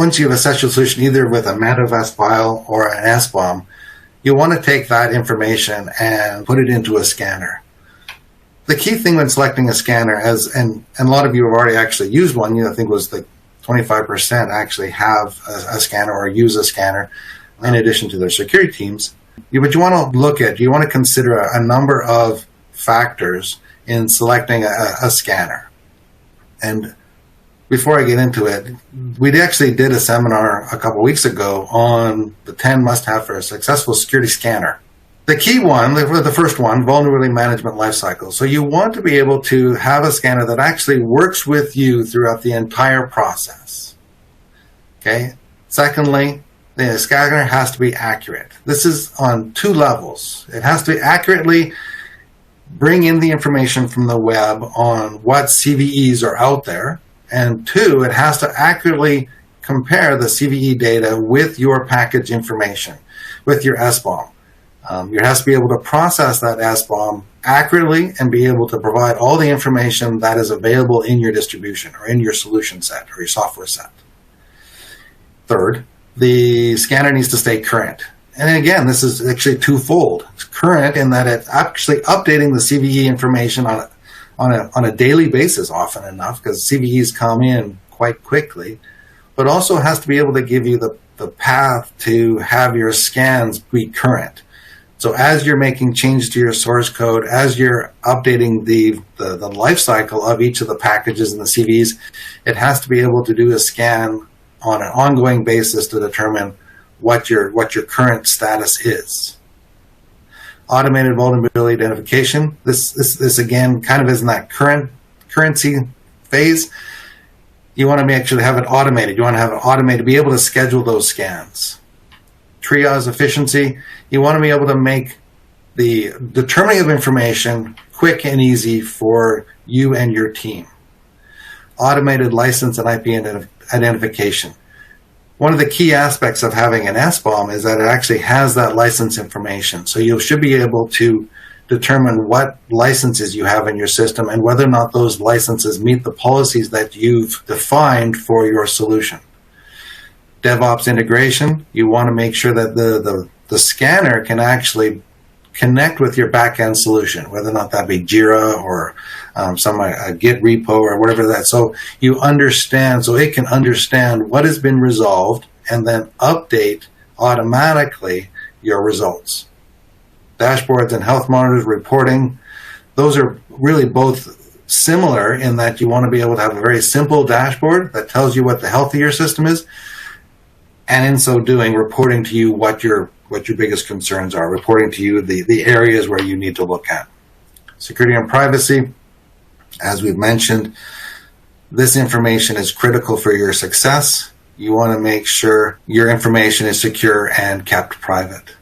once you've assessed your solution either with a Manifest file or an SBOM, you want to take that information and put it into a scanner. The key thing when selecting a scanner, and a lot of you have already actually used one, I think it was the 25% actually have a scanner or use a scanner in addition to their security teams. But you want to consider a number of factors in selecting a scanner. And before I get into it, we actually did a seminar a couple weeks ago on the 10 must-have for a successful security scanner. The key one, the first one, vulnerability management lifecycle. So you want to be able to have a scanner that actually works with you throughout the entire process. Okay. Secondly, the scanner has to be accurate. This is on two levels. It has to accurately bring in the information from the web on what CVEs are out there. And two, it has to accurately compare the CVE data with your package information, with your SBOM. You have to be able to process that SBOM accurately and be able to provide all the information that is available in your distribution or in your solution set or your software set. Third, the scanner needs to stay current. And again, this is actually twofold. It's current in that it's actually updating the CVE information on a daily basis often enough, because CVEs come in quite quickly, but also has to be able to give you the path to have your scans be current. So as you're making changes to your source code, as you're updating the life cycle of each of the packages and the CVEs, it has to be able to do a scan on an ongoing basis to determine what your current status is. Automated vulnerability identification. This again kind of is in that currency phase. You want to actually have it automated. You want to have it automated, be able to schedule those scans. Triage efficiency. You want to be able to make the determining of information quick and easy for you and your team. Automated license and IP identification. One of the key aspects of having an SBOM is that it actually has that license information. So you should be able to determine what licenses you have in your system and whether or not those licenses meet the policies that you've defined for your solution. DevOps integration, you want to make sure that the scanner can actually connect with your back-end solution, whether or not that be Jira or a Git repo or whatever that. So you understand, so it can understand what has been resolved and then update automatically your results. Dashboards and health monitors reporting, those are really both similar in that you want to be able to have a very simple dashboard that tells you what the health of your system is, and in so doing, reporting to you what your biggest concerns are, reporting to you the areas where you need to look at. Security and privacy, as we've mentioned, this information is critical for your success. You want to make sure your information is secure and kept private.